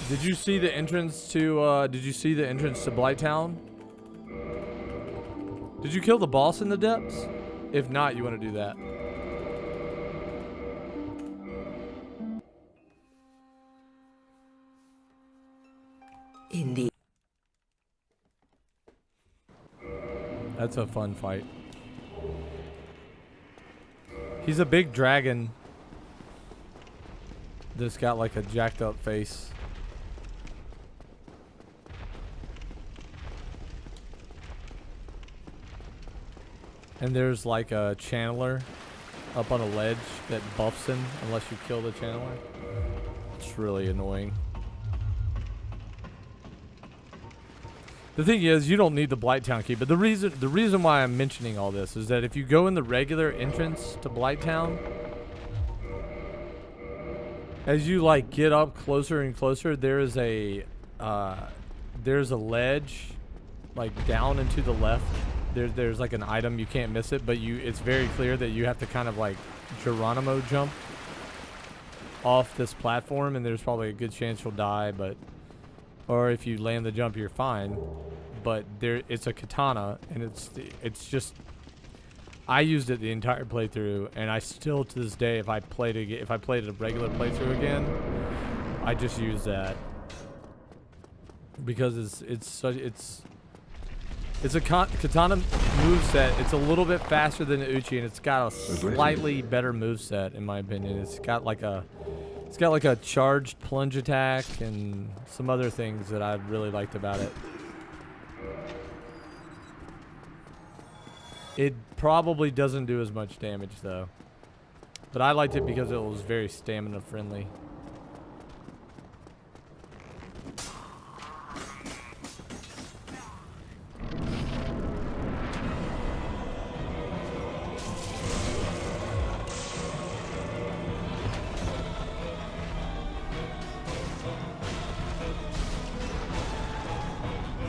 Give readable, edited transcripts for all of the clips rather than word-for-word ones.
Did you see the entrance to Blighttown? Did you kill the boss in the depths? If not, you want to do that. Indeed. That's a fun fight. He's a big dragon that's got like a jacked up face. And there's like a channeler up on a ledge that buffs him unless you kill the channeler. It's really annoying. The thing is, you don't need the Blighttown key, but the reason why I'm mentioning all this is that if you go in the regular entrance to Blighttown, as you like get up closer and closer, there's a ledge like down and to the left. There's like an item, you can't miss it, but it's very clear that you have to kind of like Geronimo jump off this platform, and there's probably a good chance you'll die, or if you land the jump, you're fine. But it's a katana, and it's just, I used it the entire playthrough, and I still to this day, if I played a regular playthrough again, I just use that because it's a katana moveset. It's a little bit faster than the Uchi, and it's got a slightly better moveset in my opinion. It's got like a charged plunge attack and some other things that I really liked about it. It probably doesn't do as much damage though, but I liked it because it was very stamina friendly.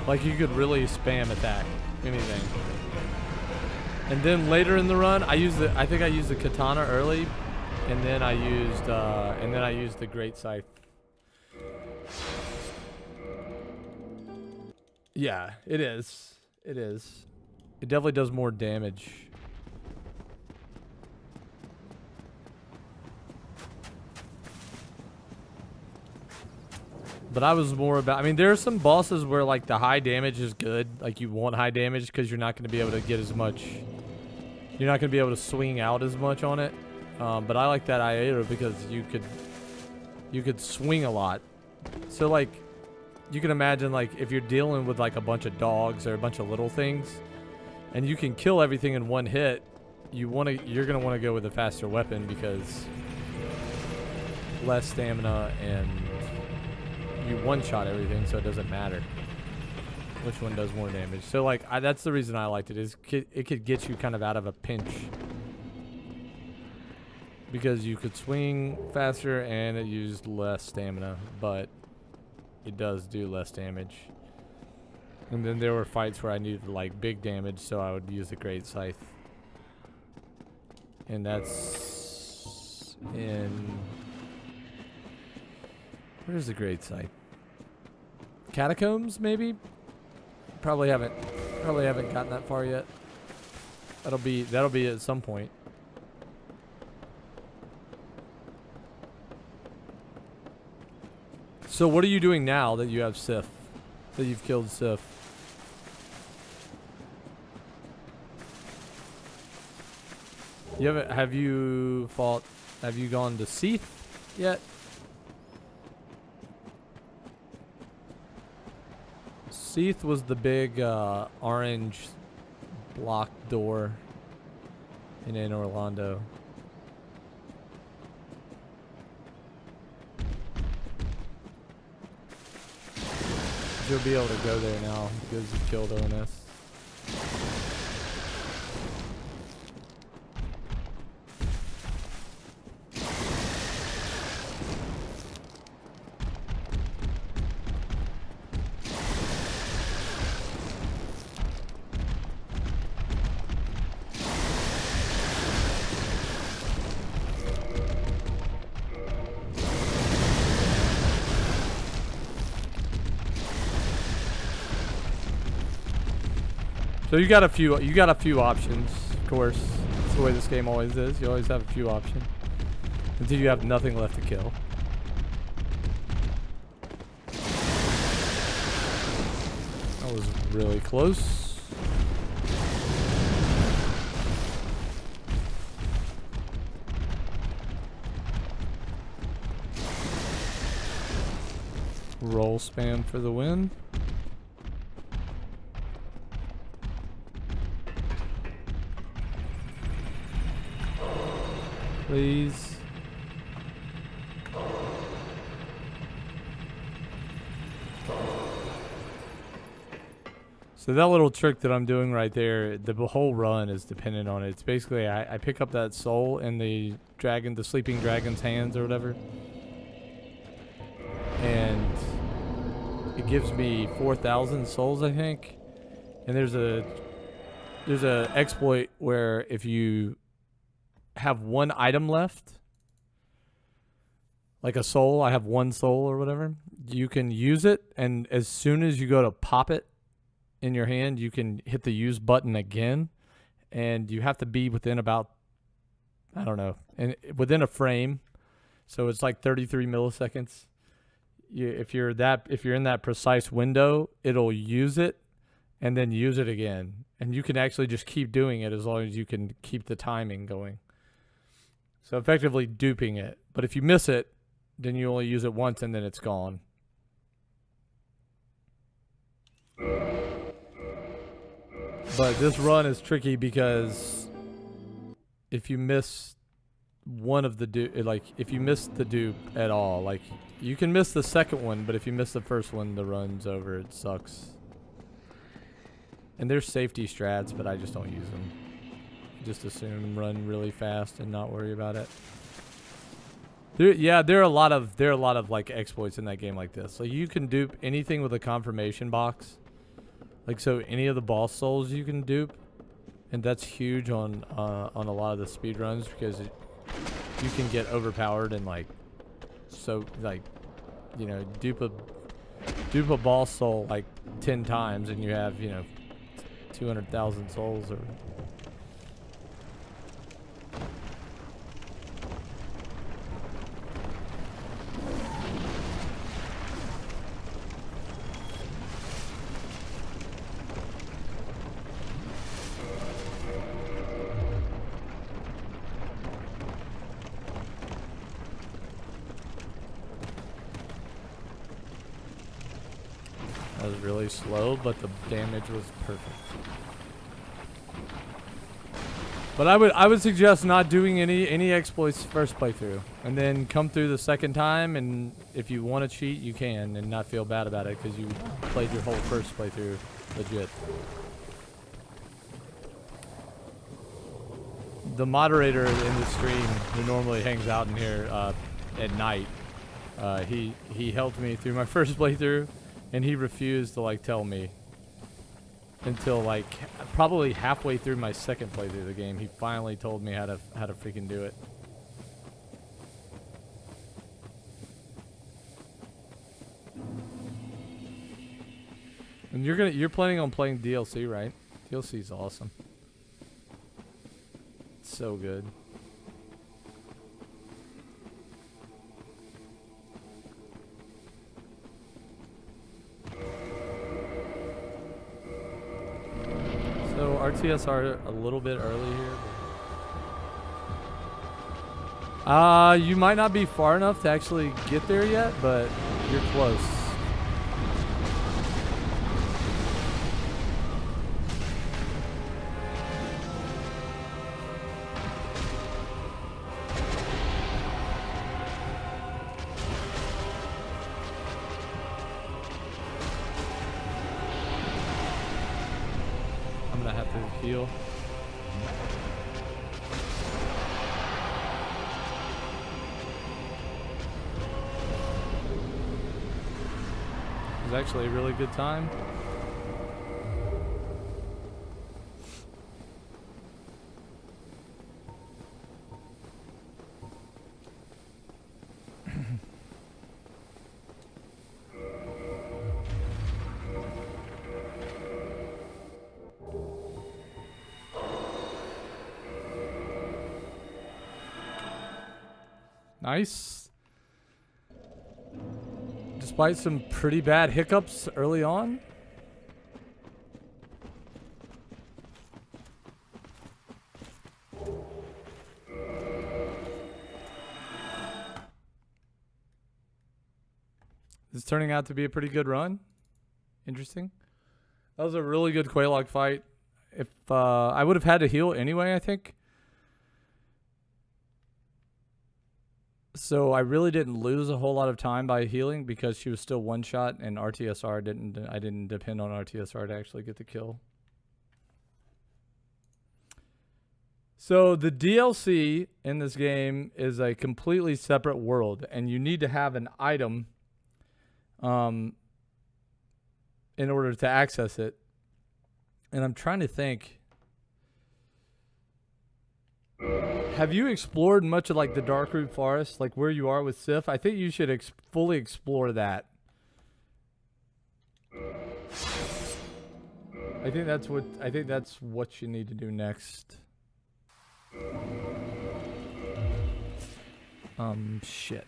Like you could really spam attack anything. And then later in the run, I think I used the katana early, and then I used the great scythe. Yeah, it is. It is. It definitely does more damage. But I was more about, I mean, there are some bosses where like the high damage is good. Like you want high damage because you're not going to be able to get as much. You're not going to be able to swing out as much on it. But I like that Iota because you could swing a lot. So like, you can imagine like if you're dealing with like a bunch of dogs or a bunch of little things, and you can kill everything in one hit, you're going to want to go with a faster weapon because less stamina and you one-shot everything, so it doesn't matter which one does more damage. So like that's the reason I liked it, is it could get you kind of out of a pinch because you could swing faster and it used less stamina, but it does do less damage. And then there were fights where I needed like big damage, so I would use the great scythe, and that's in, where's the great scythe? Catacombs, maybe? Probably haven't gotten that far yet. That'll be at some point. So what are you doing now that you have Sif? That you've killed Sif? Have you gone to Seath yet? Seath was the big orange block door in Orlando. You'll be able to go there now because you killed ONS. So you got a few options, of course. That's the way this game always is. You always have a few options until you have nothing left to kill. That was really close. Roll spam for the win. Please. So that little trick that I'm doing right there, the whole run is dependent on it. It's basically I pick up that soul in the sleeping dragon's hands or whatever. And it gives me 4,000 souls, I think. And there's a exploit where if you have one item left, like a soul, I have one soul or whatever, you can use it, and as soon as you go to pop it in your hand, you can hit the use button again, and you have to be within about, I don't know, and within a frame, so it's like 33 milliseconds. If you're in that precise window, it'll use it and then use it again, and you can actually just keep doing it as long as you can keep the timing going. So effectively duping it. But if you miss it, then you only use it once and then it's gone. But this run is tricky because if you miss one of the dupe, like if you miss the dupe at all, like you can miss the second one, but if you miss the first one, the run's over. It sucks. And there's safety strats, but I just don't use them. Just assume run really fast and not worry about it. There are a lot of like exploits in that game like this. So you can dupe anything with a confirmation box. Like, so any of the boss souls you can dupe, and that's huge on a lot of the speed runs because you can get overpowered and like, so like, you know, dupe a boss soul like 10 times and you have, you know, 200,000 souls or. That was really slow, but the damage was perfect. But I would suggest not doing any exploits first playthrough, and then come through the second time, and if you want to cheat, you can, and not feel bad about it because you played your whole first playthrough legit. The moderator in the stream, who normally hangs out in here at night, he helped me through my first playthrough, and he refused to like tell me until like probably halfway through my second playthrough of the game. He finally told me how to freaking do it. And you're planning on playing DLC, right? DLC's awesome. It's so good. So RTS are a little bit early here. You might not be far enough to actually get there yet, but you're close. Heal. It was actually a really good time. Nice. Despite some pretty bad hiccups early on. This is turning out to be a pretty good run. Interesting. That was a really good Quaylog fight. If I would have had to heal anyway, I think. So I really didn't lose a whole lot of time by healing because she was still one shot and RTSR didn't. I didn't depend on RTSR to actually get the kill. So the DLC in this game is a completely separate world, and you need to have an item in order to access it. And I'm trying to think. Have you explored much of like the Darkroot Forest, like where you are with Sif? I think you should fully explore that. I think that's what you need to do next. Shit.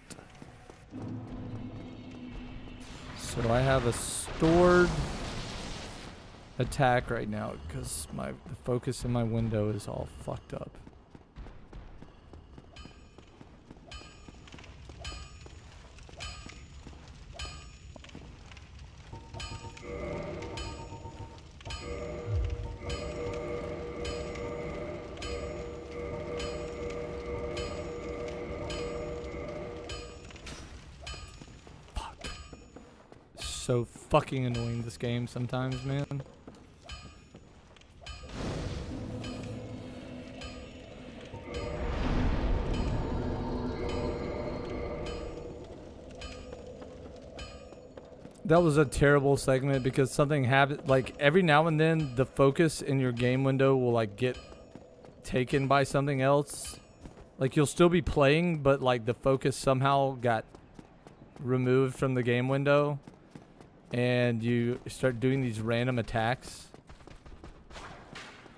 So I have a stored attack right now because the focus in my window is all fucked up. So fucking annoying, this game sometimes, man. That was a terrible segment because something happened. Like every now and then the focus in your game window will like get taken by something else. Like you'll still be playing, but like the focus somehow got removed from the game window. And you start doing these random attacks.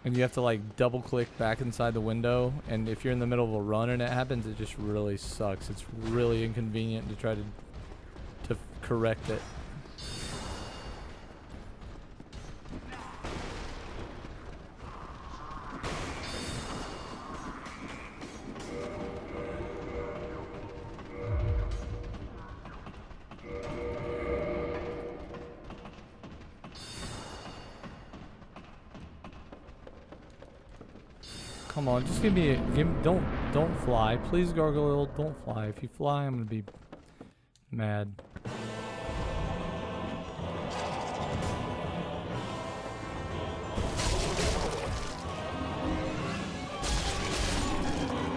And you have to like double click back inside the window. And if you're in the middle of a run and it happens, it just really sucks. It's really inconvenient to try to correct it. Come on, just give me don't fly. Please, Gargoyle, don't fly. If you fly, I'm gonna be mad. Of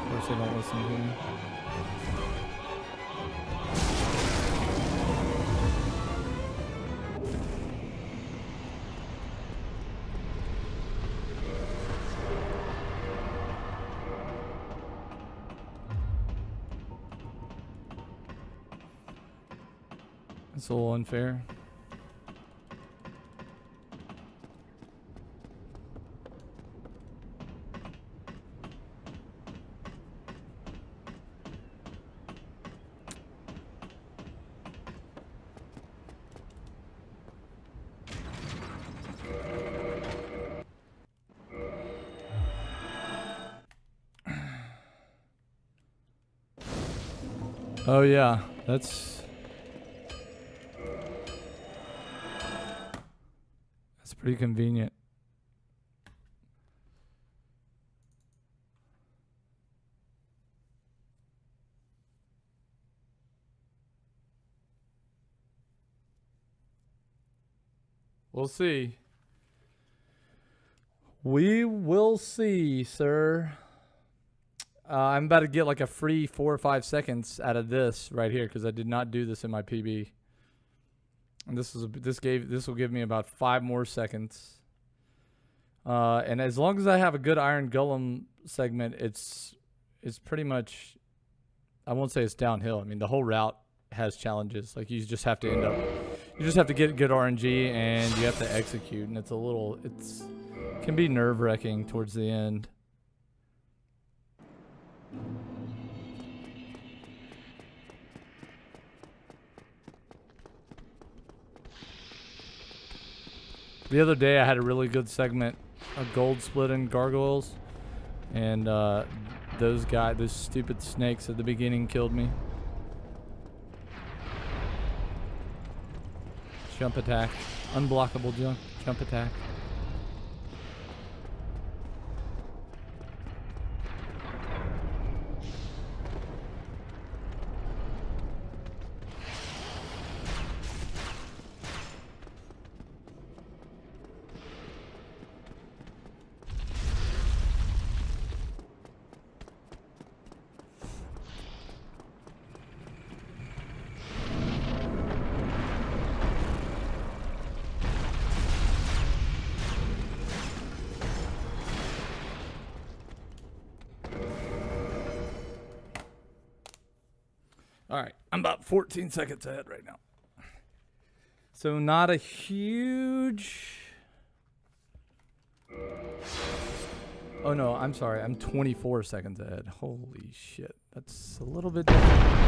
course they don't listen to me. It's a little unfair. Oh yeah, that's pretty convenient. We'll see. We will see, sir. I'm about to get like a free 4 or 5 seconds out of this right here because I did not do this in my PB. And this will give me about 5 more seconds. And as long as I have a good Iron Golem segment, it's pretty much, I won't say it's downhill. I mean, the whole route has challenges. Like you just have to get good RNG and you have to execute, and it can be nerve-wracking towards the end. The other day I had a really good segment of gold splitting gargoyles, and those stupid snakes at the beginning killed me. Jump attack. Unblockable jump attack. All right, I'm about 14 seconds ahead right now. So not a huge... Oh no, I'm sorry, I'm 24 seconds ahead. Holy shit, that's a little bit different.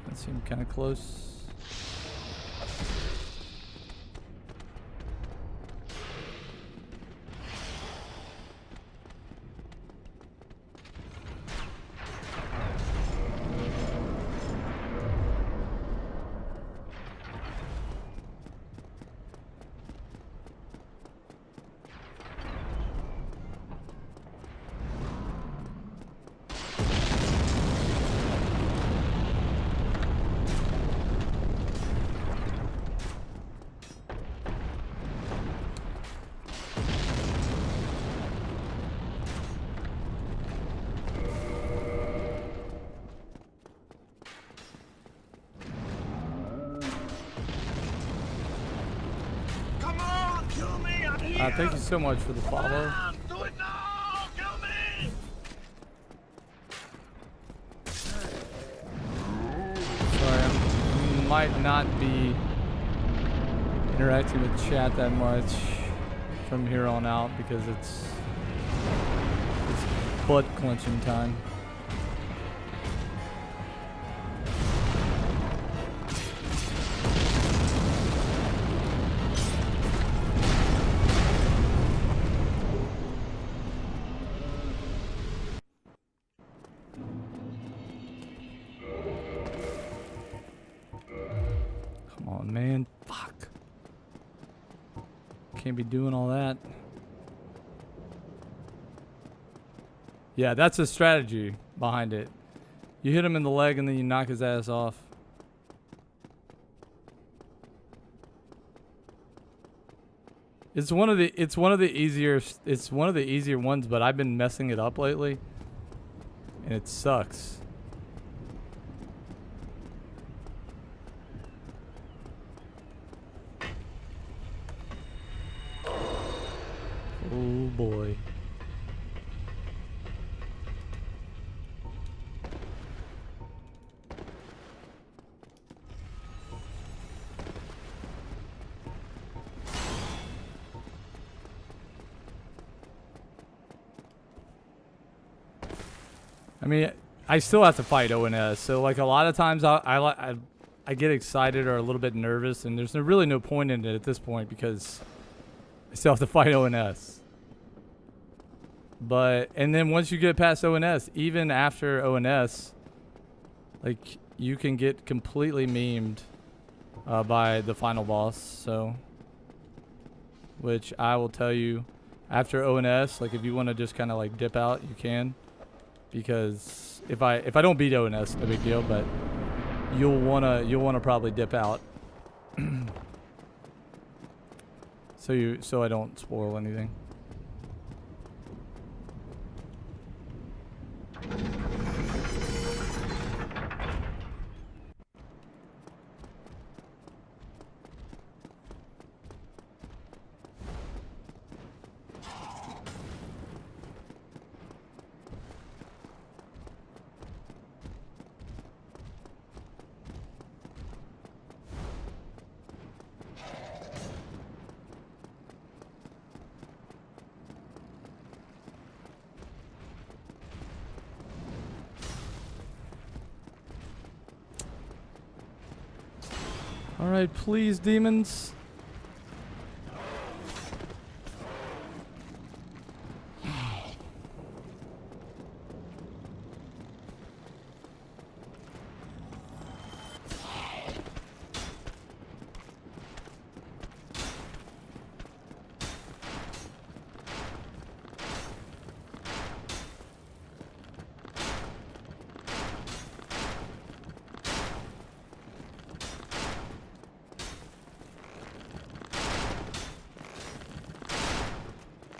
That seemed kind of close. Thank you so much for the follow. Do it now! Kill me! Sorry, I might not be interacting with chat that much from here on out because it's butt clenching time. Man, fuck. Can't be doing all that. Yeah, that's a strategy behind it. You hit him in the leg and then you knock his ass off. It's one of the easier ones, but I've been messing it up lately. And it sucks. Oh boy. I mean, I still have to fight ONS, so like a lot of times I get excited or a little bit nervous, and there's really no point in it at this point because I still have to fight ONS. And then once you get past ONS, even after ONS, like you can get completely memed by the final boss. So, which I will tell you, after ONS, like if you want to just kind of like dip out, you can, because if I don't beat ONS, no big deal, but you'll wanna probably dip out. So I don't spoil anything. Alright, please, demons.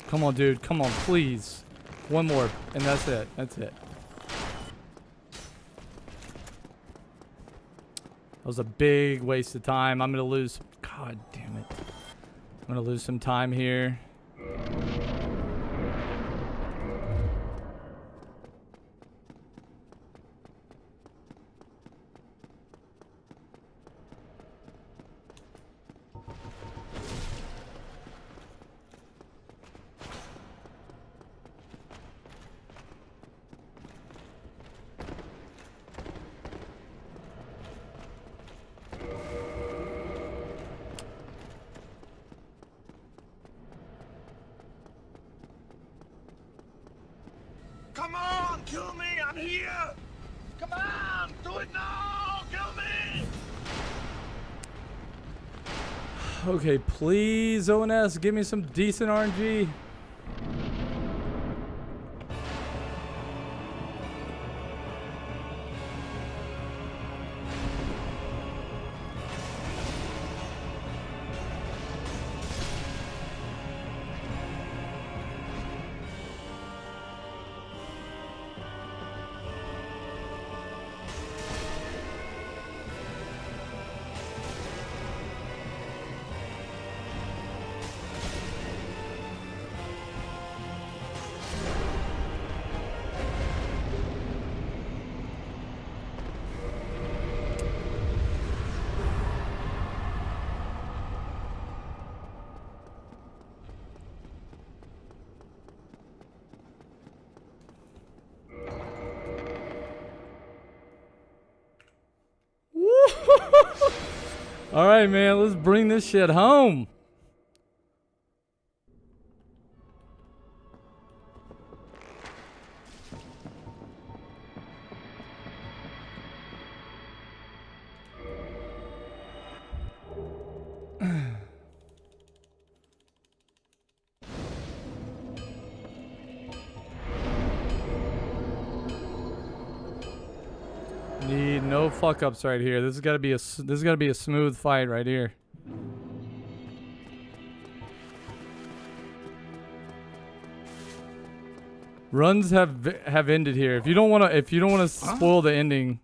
Come on, dude. Come on, please. One more, and that's it. That's it. That was a big waste of time. I'm going to lose... God damn it. I'm going to lose some time here. Come on, kill me! I'm here! Come on! Do it now! Kill me! Okay, please, ONS, give me some decent RNG. All right, man, let's bring this shit home. Need no fuck ups right here. This has got to be a smooth fight right here. Runs have ended here. If you don't want to spoil the ending.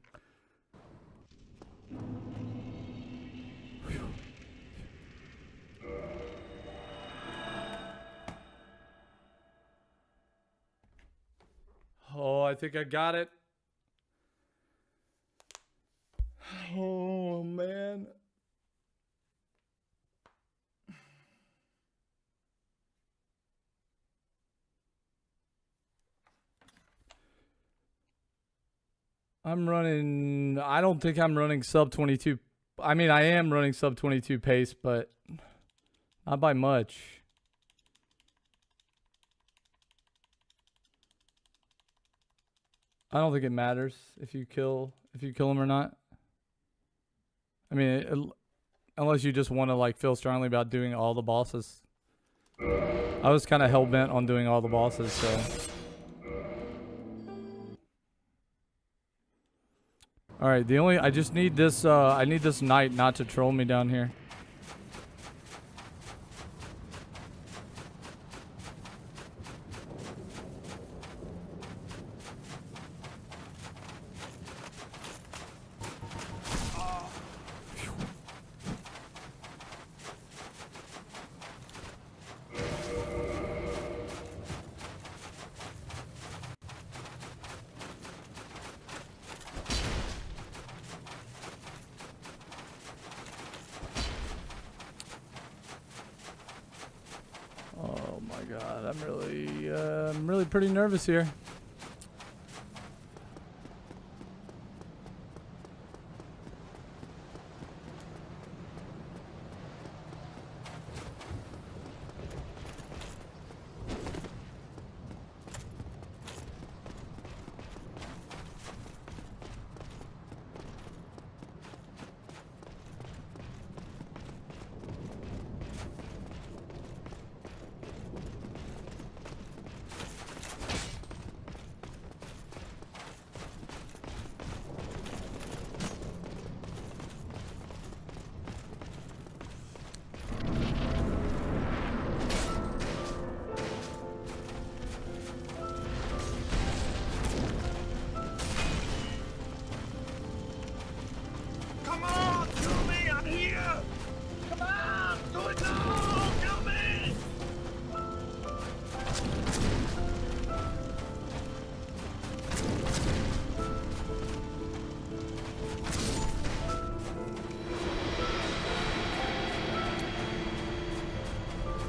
Oh, I think I got it. Oh, man. I don't think I'm running sub 22. I mean, I am running sub 22 pace, but not by much. I don't think it matters if you kill him or not. I mean, unless you just want to like feel strongly about doing all the bosses. I was kind of hell bent on doing all the bosses, so. All right, I just need this. I need this knight not to troll me down here. Oh my god, I'm really pretty nervous here.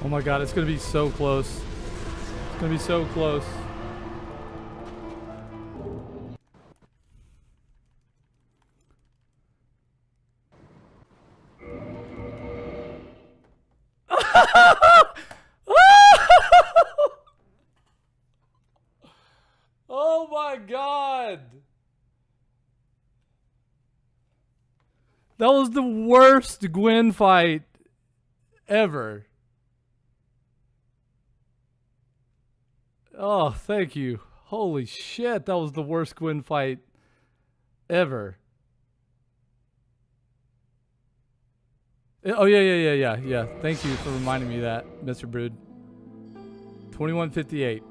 Oh my god, it's gonna be so close. It's gonna be so close. Oh my god! That was the worst Gwen fight ever. Oh, thank you. Holy shit, that was the worst Gwen fight ever. Oh, yeah. Thank you for reminding me of that, Mr. Brood. 2158.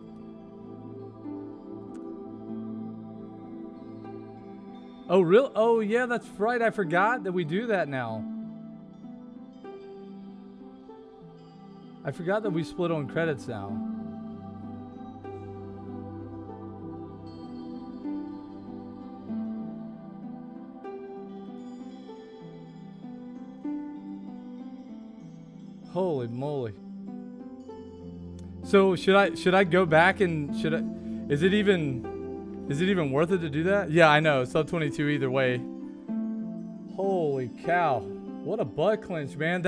Oh, really? Oh, yeah, that's right. I forgot that we do that now. I forgot that we split on credits now. Holy moly. So should I go back and is it even worth it to do that? Yeah, I know. Sub 22 either way. Holy cow. What a butt clench, man.